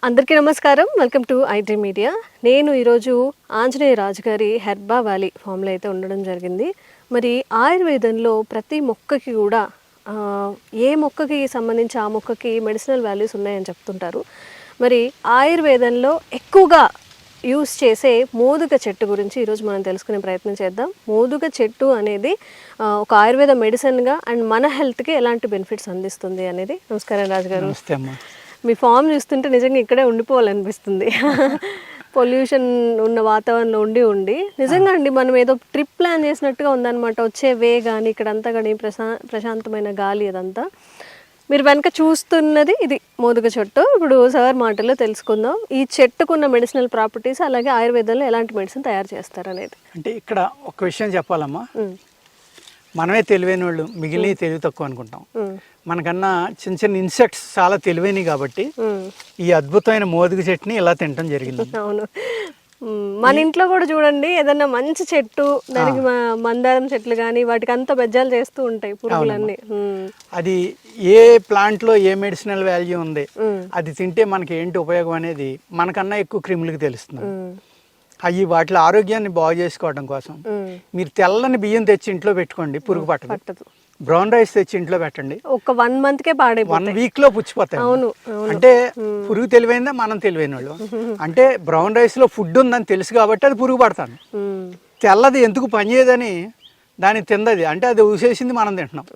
అందరికీ నమస్కారం. Welcome to IT media. నేను ఈరోజు ఆంజనేయ రాజు గారి హెర్బా వ్యాలీ ఫామ్లో అయితే ఉండడం జరిగింది. మరి ఆయుర్వేదంలో ప్రతి మొక్కకి కూడా ఏ మొక్కకి సంబంధించి ఆ మొక్కకి మెడిసినల్ వాల్యూస్ ఉన్నాయని చెప్తుంటారు. మరి ఆయుర్వేదంలో ఎక్కువగా యూస్ చేసే మోదుగ చెట్టు గురించి ఈరోజు మనం తెలుసుకునే ప్రయత్నం చేద్దాం. మోదుగ చెట్టు అనేది ఒక ఆయుర్వేద మెడిసిన్గా అండ్ మన హెల్త్కి ఎలాంటి బెనిఫిట్స్ అందిస్తుంది అనేది. నమస్కారం రాజుగారు. నమస్తే అమ్మా. మీ ఫామ్ చూస్తుంటే నిజంగా ఇక్కడే ఉండిపోవాలనిపిస్తుంది. పొల్యూషన్ ఉన్న వాతావరణంలో ఉండి నిజంగా అండి మనం ఏదో ట్రిప్ ప్లాన్ చేసినట్టుగా ఉందన్నమాట. వచ్చే వే కానీ ఇక్కడంతా కానీ ప్రశాంతమైన గాలి అదంతా. మీరు వెనక చూస్తున్నది ఇది మోదుగ చెట్టు. ఇప్పుడు సార్ మాటల్లో తెలుసుకుందాం ఈ చెట్టుకున్న మెడిసినల్ ప్రాపర్టీస్, అలాగే ఆయుర్వేదంలో ఎలాంటి మెడిసిన్ తయారు చేస్తారు అనేది. అంటే ఇక్కడ ఒక విషయం చెప్పాలమ్మా, మనమే తెలివైన వాళ్ళు, మిగిలిన తెలివి తక్కువ అనుకుంటాం. మనకన్నా చిన్న చిన్న ఇన్సెక్ట్స్ చాలా తెలివైనవి కాబట్టి ఈ అద్భుతమైన మోదుగ చెట్టుని ఇలా తినడం జరిగింది. అవును, మన ఇంట్లో కూడా చూడండి ఏదన్నా మంచి చెట్టు, దానికి మందారం చెట్లు కానీ వాటికి అంతా బెజ్జాలు చేస్తూ ఉంటాయి పురుగులన్నీ. అది ఏ ప్లాంట్ లో ఏ మెడిసినల్ వాల్యూ ఉంది, అది తింటే మనకి ఏంటి ఉపయోగం అనేది మనకన్నా ఎక్కువ క్రిములకి తెలుస్తుంది. అవి వాటి ఆరోగ్యాన్ని బాగు చేసుకోవడం కోసం మీరు తెల్లని బియ్యం తెచ్చి ఇంట్లో పెట్టుకోండి, పురుగు పట్టదు. బ్రౌన్ రైస్ తెచ్చి ఇంట్లో పెట్టండి, ఒక 1 month బాడే 1 week లో పుచ్చిపోతాయి. అంటే పురుగు తెలివైందా, మనం తెలివైన వాళ్ళు. అంటే బ్రౌన్ రైస్ లో ఫుడ్ ఉందని తెలుసు కాబట్టి అది పురుగు పడతాను. తెల్లది ఎందుకు పనిచేయదని దాన్ని తిందది, అంటే అది ఊసేసింది, మనం తింటున్నాం.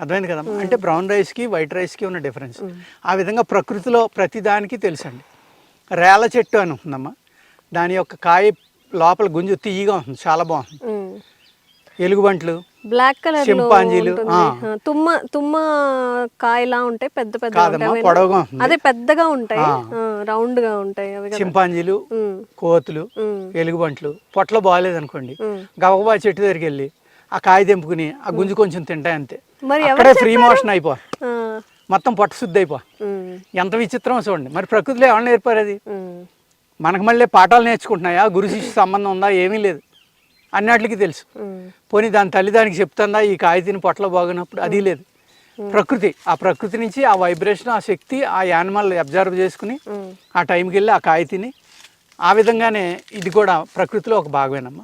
అర్థమైంది కదమ్మా. అంటే బ్రౌన్ రైస్కి వైట్ రైస్కి ఉన్న డిఫరెన్స్. ఆ విధంగా ప్రకృతిలో ప్రతి దానికి తెలుసండి. రేల చెట్టు అని ఉంటుందమ్మా, దాని యొక్క కాయ లోపల గుంజు తీయగా ఉంటుంది, చాలా బాగుంటుంది. ఎలుగుబంట్లు, బ్లాక్ కలర్ చింపాంజీలు, తుమ్మ కాయలా ఉంటాయి, పెద్ద పెద్ద పొడవుగా, అదే పెద్దగా ఉంటాయి, రౌండ్ గా ఉంటాయి. చింపాంజీలు, కోతులు, ఎలుగుబంట్లు పొట్టలో బాగాలేదు అనుకోండి, గబగబా చెట్టు దగ్గరికి వెళ్ళి ఆ కాయ తెంపుకుని ఆ గుంజు కొంచెం తింటాయి, అంతే. అక్కడే ఫ్రీ మోషన్ అయిపో, మొత్తం పొట్ట శుద్ధి అయిపో. ఎంత విచిత్రం చూడండి. మరి ప్రకృతిలో ఎవరు నేర్పారు అది? మనకు మళ్ళీ పాఠాలు నేర్చుకుంటున్నాయా, గురు శిష్య సంబంధం ఉందా? ఏమీ లేదు, అన్నిటికీ తెలుసు. పోనీ దాని తల్లి దానికి చెప్తుందా ఈ కాయ తిని పొట్టలో బాగున్నప్పుడు? అది లేదు. ప్రకృతి, ఆ ప్రకృతి నుంచి ఆ వైబ్రేషన్, ఆ శక్తి ఆ యానిమల్ అబ్జర్వ్ చేసుకుని ఆ టైంకి వెళ్ళి ఆ కాయ తిని, ఆ విధంగానే ఇది కూడా ప్రకృతిలో ఒక భాగమేనమ్మా.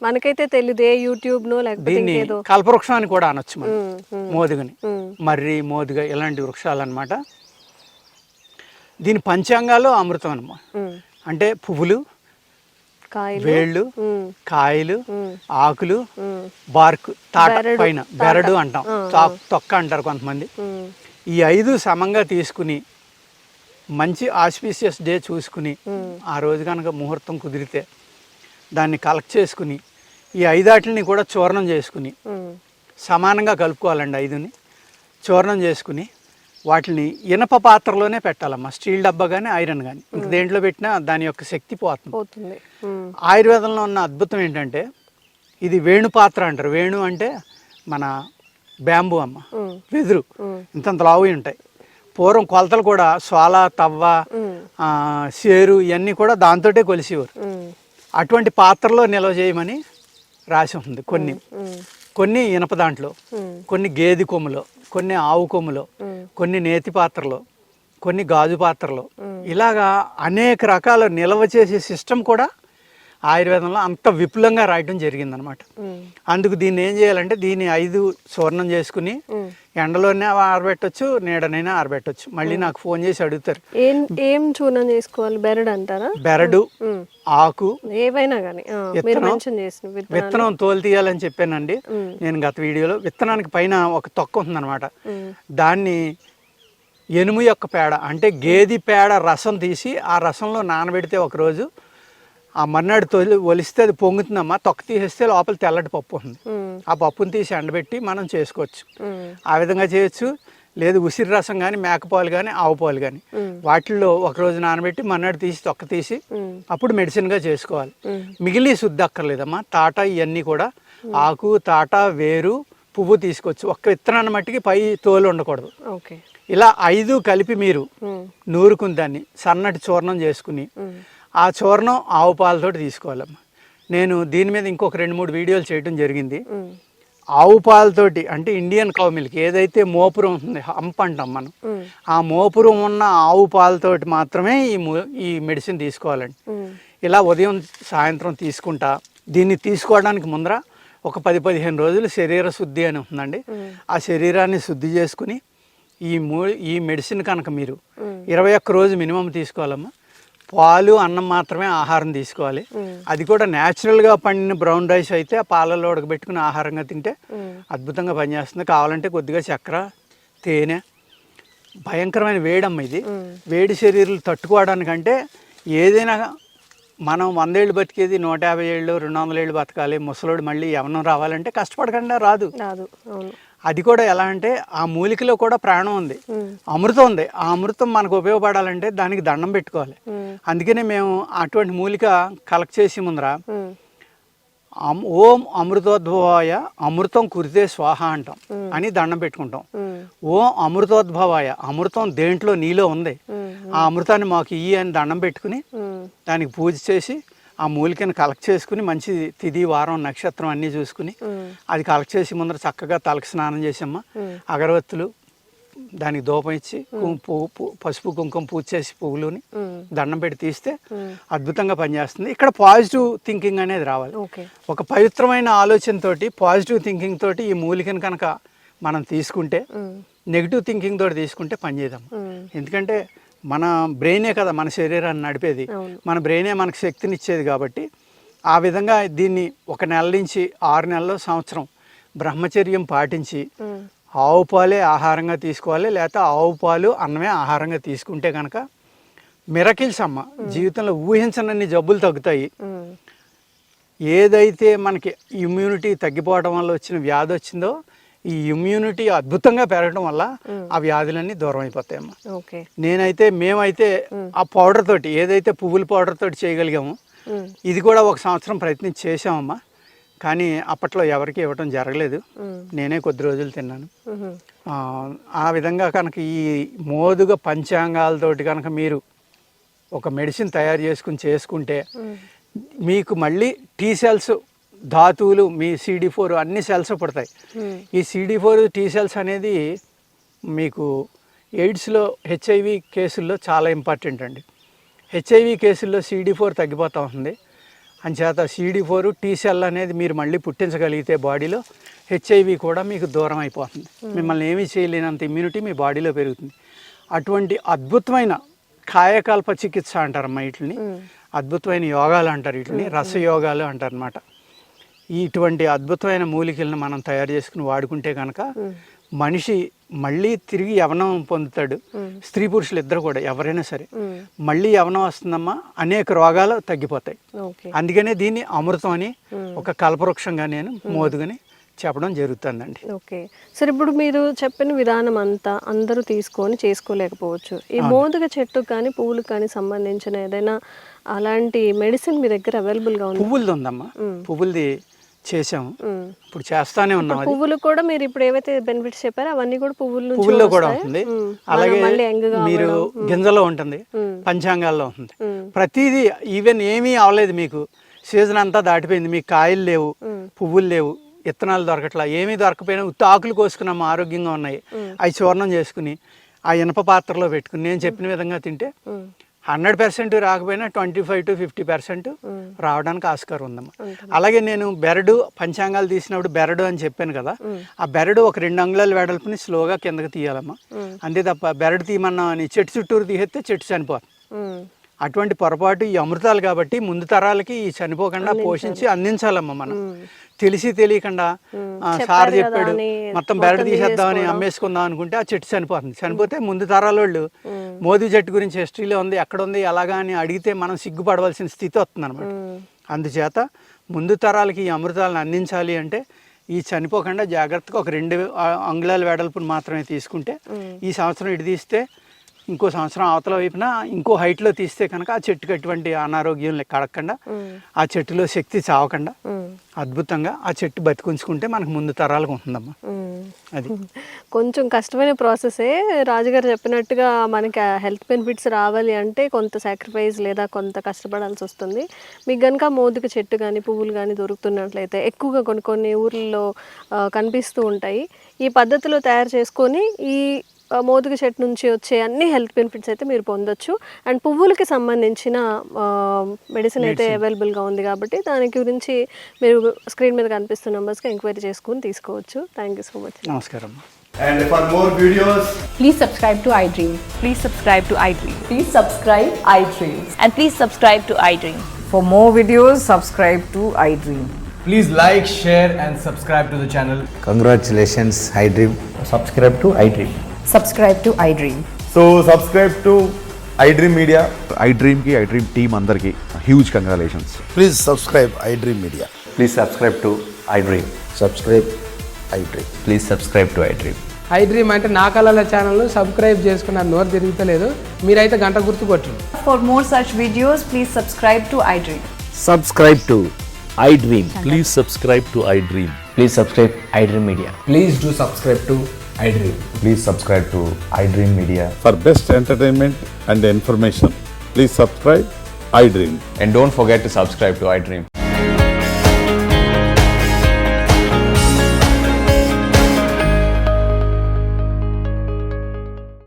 మనకైతే తెలియదు, యూట్యూబ్ నో దీన్ని కల్పవృక్షం అని కూడా అనొచ్చు మనం. మోదుగని, మర్రి, మోదుగ ఇలాంటి వృక్షాలు అనమాట. దీని పంచాంగాలు అమృతం అన్నమా. అంటే పువ్వులు, వేళ్ళు, కాయలు, ఆకులు, బార్క్, తాట పైన బెరడు అంటాం, తొక్క అంటారు కొంతమంది. ఈ 5 సమంగా తీసుకుని మంచి ఆస్పీషియస్ డే చూసుకుని ఆ రోజు కనుక ముహూర్తం కుదిరితే దాన్ని కలెక్ట్ చేసుకుని ఈ 5 కూడా చూర్ణం చేసుకుని సమానంగా కలుపుకోవాలండి. 5ని చూర్ణం చేసుకుని వాటిని ఇనప పాత్రలోనే పెట్టాలమ్మా. స్టీల్ డబ్బా కానీ ఐరన్ కానీ ఇంక దేంట్లో పెట్టినా దాని యొక్క శక్తి పోతుంది. ఆయుర్వేదంలో ఉన్న అద్భుతం ఏంటంటే ఇది వేణు పాత్ర అంటారు. వేణు అంటే మన బ్యాంబూ అమ్మ, వెదురు, ఇంతంత లావు ఉంటాయి. పూర్వం కొలతలు కూడా సోల, తవ్వ, సేరు ఇవన్నీ కూడా దాంతోటే కొలిసేవారు. అటువంటి పాత్రలో నిల్వ చేయమని రాసి ఉంది. కొన్ని ఇనప దాంట్లో, కొన్ని గేదె కొమ్ములో, కొన్ని ఆవు కొమ్ములో, కొన్ని నేతి పాత్రలో, కొన్ని గాజు పాత్రలో, ఇలాగా అనేక రకాల నిల్వ చేసే సిస్టమ్ కూడా ఆయుర్వేదంలో అంత విపులంగా రాయటం జరిగిందనమాట. అందుకు దీన్ని ఏం చేయాలంటే దీన్ని 5 చూర్ణం చేసుకుని ఎండలోనే ఆరబెట్టచ్చు, నీడనైనా ఆరబెట్టచ్చు. మళ్ళీ నాకు ఫోన్ చేసి అడుగుతారు ఏం చూర్ణం చేసుకోవాలి. బెరడు అంటారా? బెరడు, ఆకు, ఏవైనా కానీ. విత్తనం తోలు తీయాలని చెప్పానండి నేను గత వీడియోలో. విత్తనానికి పైన ఒక తొక్క ఉంటుందన్నమాట. దాన్ని ఎనుము యొక్క పేడ అంటే గేదె పేడ రసం తీసి ఆ రసంలో నానబెడితే ఒకరోజు ఆ మర్నాడు ఒలిస్తే అది పొంగుతుందమ్మా. తొక్క తీసేస్తే లోపల తెల్లటి పప్పు ఉంది. ఆ పప్పుని తీసి ఎండబెట్టి మనం చేసుకోవచ్చు. ఆ విధంగా చేయొచ్చు. లేదు ఉసిరి రసం కానీ, మేకపాలు కానీ, ఆవు పాలు కానీ వాటిల్లో ఒకరోజు నానబెట్టి మర్నాడు తీసి తొక్క తీసి అప్పుడు మెడిసిన్గా చేసుకోవాలి. మిగిలిన శుద్ధి అక్కర్లేదమ్మా. తాట ఇవన్నీ కూడా ఆకు, తాట, వేరు, పువ్వు తీసుకోవచ్చు. ఒక్క విత్తనాన్ని మట్టికి పై తోలు ఉండకూడదు. ఇలా 5 కలిపి మీరు నూరుకుని దాన్ని సన్నటి చూర్ణం చేసుకుని ఆ చూర్ణం ఆవు పాలతోటి తీసుకోవాలమ్మా. నేను దీని మీద ఇంకొక 2-3 వీడియోలు చేయడం జరిగింది. ఆవు పాలతోటి అంటే ఇండియన్ కౌ మిల్క్ ఏదైతే మోపురం ఉంటుంది, హంప్ అంటాం మనం, ఆ మోపురం ఉన్న ఆవు పాలతోటి మాత్రమే ఈ మెడిసిన్ తీసుకోవాలండి. ఇలా ఉదయం సాయంత్రం తీసుకుంటా. దీన్ని తీసుకోవడానికి ముందర ఒక 10-15 రోజులు శరీర శుద్ధి అని ఉంటుందండి. ఆ శరీరాన్ని శుద్ధి చేసుకుని ఈ మెడిసిన్ కనుక మీరు 21 రోజు మినిమం తీసుకోవాలమ్మా. పాలు అన్నం మాత్రమే ఆహారం తీసుకోవాలి. అది కూడా న్యాచురల్గా పండిన బ్రౌన్ రైస్ అయితే ఆ పాలలో ఉడకబెట్టుకుని ఆహారంగా తింటే అద్భుతంగా పనిచేస్తుంది. కావాలంటే కొద్దిగా చక్కెర, తేనె. భయంకరమైన వేడమ్మ ఇది. వేడి శరీరాలు తట్టుకోవడానికంటే ఏదైనా మనం 100 ఏళ్ళు బతికేది 150 ఏళ్ళు 200 ఏళ్ళు బతకాలి. ముసలోడు మళ్ళీ యవ్వనం రావాలంటే కష్టపడకుండా రాదు. అది కూడా ఎలా అంటే ఆ మూలికలో కూడా ప్రాణం ఉంది, అమృతం ఉంది. ఆ అమృతం మనకు ఉపయోగపడాలంటే దానికి దండం పెట్టుకోవాలి. అందుకనే మేము అటువంటి మూలిక కలెక్ట్ చేసి ముందర ఓం అమృతోద్భవాయ అమృతం కురితే స్వాహ అంటాం అని దండం పెట్టుకుంటాం. ఓం అమృతోద్భవాయ అమృతం దేంట్లో నీలో ఉంది, ఆ అమృతాన్ని మాకు ఇయ్యి అని దండం పెట్టుకుని దానికి పూజ చేసి ఆ మూలికను కలెక్ట్ చేసుకుని మంచి తిథి వారం నక్షత్రం అన్నీ చూసుకుని అది కలెక్ట్ చేసి ముందర చక్కగా తలకి స్నానం చేసమ్మా. అగరవత్తులు దానికి దూపం ఇచ్చి పసుపు కుంకుమ పూజ చేసి పువ్వులుని దండం పెట్టి తీస్తే అద్భుతంగా పనిచేస్తుంది. ఇక్కడ పాజిటివ్ థింకింగ్ అనేది రావాలి. ఒక పవిత్రమైన ఆలోచనతోటి పాజిటివ్ థింకింగ్ తోటి ఈ మూలికను కనుక మనం తీసుకుంటే, నెగిటివ్ థింకింగ్ తోటి తీసుకుంటే పనిచేద్దాం. ఎందుకంటే మన బ్రెయినే కదా మన శరీరాన్ని నడిపేది, మన బ్రెయినే మనకు శక్తినిచ్చేది. కాబట్టి ఆ విధంగా దీన్ని 1 నెల నుంచి 6 నెలలు సంవత్సరం బ్రహ్మచర్యం పాటించి ఆవు పాలే ఆహారంగా తీసుకోవాలి, లేకపోతే ఆవు పాలు అన్నమే ఆహారంగా తీసుకుంటే కనుక మిరకిల్స్ అమ్మ. జీవితంలో ఊహించనన్ని జబ్బులు తగ్గుతాయి. ఏదైతే మనకి ఇమ్యూనిటీ తగ్గిపోవడం వల్ల వచ్చిన వ్యాధి వచ్చిందో ఈ ఇమ్యూనిటీ అద్భుతంగా పెరగడం వల్ల ఆ వ్యాధులన్నీ దూరం అయిపోతాయమ్మా. మేమైతే ఆ పౌడర్ తోటి ఏదైతే పువ్వుల పౌడర్ తోటి చేయగలిగామో ఇది కూడా 1 సంవత్సరం ప్రయత్నం చేసామమ్మా. కానీ అప్పట్లో ఎవరికి ఇవ్వటం జరగలేదు. నేనే కొద్ది రోజులు తిన్నాను. ఆ విధంగా కనుక ఈ మోదుగ పంచాంగాలతోటి కనుక మీరు ఒక మెడిసిన్ తయారు చేసుకుంటే మీకు మళ్ళీ టీ సెల్స్, ధాతువులు, మీ CD4 అన్ని సెల్స్ పుడతాయి. ఈ CD4 టీ సెల్స్ అనేది మీకు ఎయిడ్స్లో HIV కేసుల్లో చాలా ఇంపార్టెంట్ అండి. HIV కేసుల్లో CD4 తగ్గిపోతూ ఉంటుంది. అంచేత CD4 టీ సెల్ అనేది మీరు మళ్ళీ పుట్టించగలిగితే బాడీలో HIV కూడా మీకు దూరం అయిపోతుంది. మిమ్మల్ని ఏమీ చేయలేనంత ఇమ్యూనిటీ మీ బాడీలో పెరుగుతుంది. అటువంటి అద్భుతమైన కాయకల్ప చికిత్స అంటారమ్మా వీటిని. అద్భుతమైన యోగాలు అంటారు వీటిని, రసయోగాలు అంటారు అనమాట. ఇటువంటి అద్భుతమైన మూలికలను మనం తయారు చేసుకుని వాడుకుంటే కనుక మనిషి మళ్ళీ తిరిగి యవ్వనం పొందుతాడు. స్త్రీ పురుషులు ఇద్దరు కూడా ఎవరైనా సరే మళ్ళీ యవ్వనం వస్తుందమ్మా. అనేక రోగాలు తగ్గిపోతాయి. అందుకనే దీన్ని అమృతం అని ఒక కల్పవృక్షంగా నేను మోదుగని చెప్పడం జరుగుతుందండి. ఓకే సార్, ఇప్పుడు మీరు చెప్పిన విధానం అంతా అందరూ తీసుకొని చేసుకోలేకపోవచ్చు. ఈ మోదుగ చెట్టు కానీ పువ్వులు కానీ సంబంధించిన ఏదైనా అలాంటి మెడిసిన్ మీ దగ్గర అవైలబుల్గా ఉంది? పువ్వులది ఉందమ్మా, పువ్వులది చేసాము, ఇప్పుడు చేస్తానే ఉన్నాం. పువ్వులు కూడా మీరు ఇప్పుడు ఏవైతే బెనిఫిట్స్ చెప్పారో అవన్నీ కూడా పువ్వుల్లో కూడా ఉంటుంది. అలాగే మీరు గింజలో ఉంటుంది, పంచాంగాల్లో ఉంటుంది. ప్రతిదీ ఈవెన్ ఏమీ అవలేదు, మీకు సీజన్ అంతా దాటిపోయింది, మీకు కాయలు లేవు, పువ్వులు లేవు, విత్తనాలు దొరకట్లా, ఏమీ దొరకపోయినా ఉత్త ఆకులు కోసుకున్నాము, ఆరోగ్యంగా ఉన్నాయి. అవి చూర్ణం చేసుకుని ఆ ఇనప పాత్రలో పెట్టుకుని నేను చెప్పిన విధంగా తింటే 100% రాకపోయినా 25 to 50% రావడానికి ఆస్కారం ఉందమ్మా. అలాగే నేను బెరడు పంచాంగాలు తీసినప్పుడు బెరడు అని చెప్పాను కదా, ఆ బెరడు ఒక 2 అంగుళాలు వెడల్పుని స్లోగా కిందకి తీయాలమ్మా. అంతే తప్ప బెరడు తీయమన్నా అని చెట్టు చుట్టూరు తీసేస్తే చెట్టు చనిపోతుంది. అటువంటి పొరపాటు ఈ అమృతాలు కాబట్టి ముందు తరాలకి ఈ చనిపోకుండా పోషించి అందించాలమ్మా. మనం తెలిసి తెలియకుండా సార్ చెప్పాడు మొత్తం బెరడు తీసేద్దామని అమ్మేసుకుందాం అనుకుంటే ఆ చెట్టు చనిపోతుంది. చనిపోతే ముందు తరాల వాళ్ళు మోదీ చెట్టు గురించి హిస్టరీలో ఉంది, ఎక్కడ ఉంది, ఎలాగా అని అడిగితే మనం సిగ్గుపడవలసిన స్థితి వస్తుంది అనమాట. అందుచేత ముందు తరాలకి ఈ అమృతాలను అందించాలి అంటే ఈ చనిపోకుండా జాగ్రత్తగా ఒక 2 అంగుళాల వెడల్పును మాత్రమే తీసుకుంటే, ఈ సంవత్సరం ఇటు తీస్తే ఇంకో సంవత్సరం అవతల వైపున ఇంకో హైట్లో తీస్తే కనుక ఆ చెట్టుకి ఎటువంటి అనారోగ్యం కడగకుండా ఆ చెట్టులో శక్తి చావకుండా అద్భుతంగా ఆ చెట్టు బతికుంచుకుంటే మనకు ముందు తరాలకు ఉంటుందమ్మా. అది కొంచెం కష్టమైన ప్రాసెసే. రాజుగారు చెప్పినట్టుగా మనకి హెల్త్ బెనిఫిట్స్ రావాలి అంటే కొంత సాక్రిఫైస్ లేదా కొంత కష్టపడాల్సి వస్తుంది. మీకు కనుక మోదుగ చెట్టు కానీ పువ్వులు కానీ దొరుకుతున్నట్లయితే ఎక్కువగా కొన్ని ఊర్లలో కనిపిస్తూ ఉంటాయి. ఈ పద్ధతిలో తయారు చేసుకొని ఈ మోదుగ చెట్టు నుంచి వచ్చే అన్ని హెల్త్ బెనిఫిట్స్ అయితే మీరు పొందొచ్చు. అండ్ పువ్వులకి సంబంధించిన మెడిసిన్ అయితే అవైలబుల్గా ఉంది కాబట్టి దాని గురించి మీరు స్క్రీన్ మీద కనిపిస్తున్న నెంబర్స్కి ఎంక్వైరీ చేసుకుని తీసుకోవచ్చు. Thank you so much. నమస్కారం. And for more videos, Please subscribe to iDream. Please subscribe to iDream. Please subscribe iDream. And please subscribe to iDream. For more videos, subscribe to iDream. please like, share and subscribe to the channel. Congratulations, iDream. Subscribe to iDream. Subscribe to iDream. So subscribe to iDream Media. iDream ki iDream team andarki huge congratulations. Please subscribe iDream Media. Please subscribe to iDream. Subscribe iDream. Please subscribe to iDream. iDream అంటే నా కళల channel subscribe చేసుకున్న నోరు తిరుగుతలేదు, మీరైతే గంట గుర్తు కొట్టండి. For more such videos, please subscribe to iDream. Subscribe to iDream. Please subscribe to iDream. Please subscribe iDream Media. Please do subscribe to iDream. Please subscribe to iDream Media. For best entertainment and information, please subscribe iDream. And don't forget to subscribe to iDream.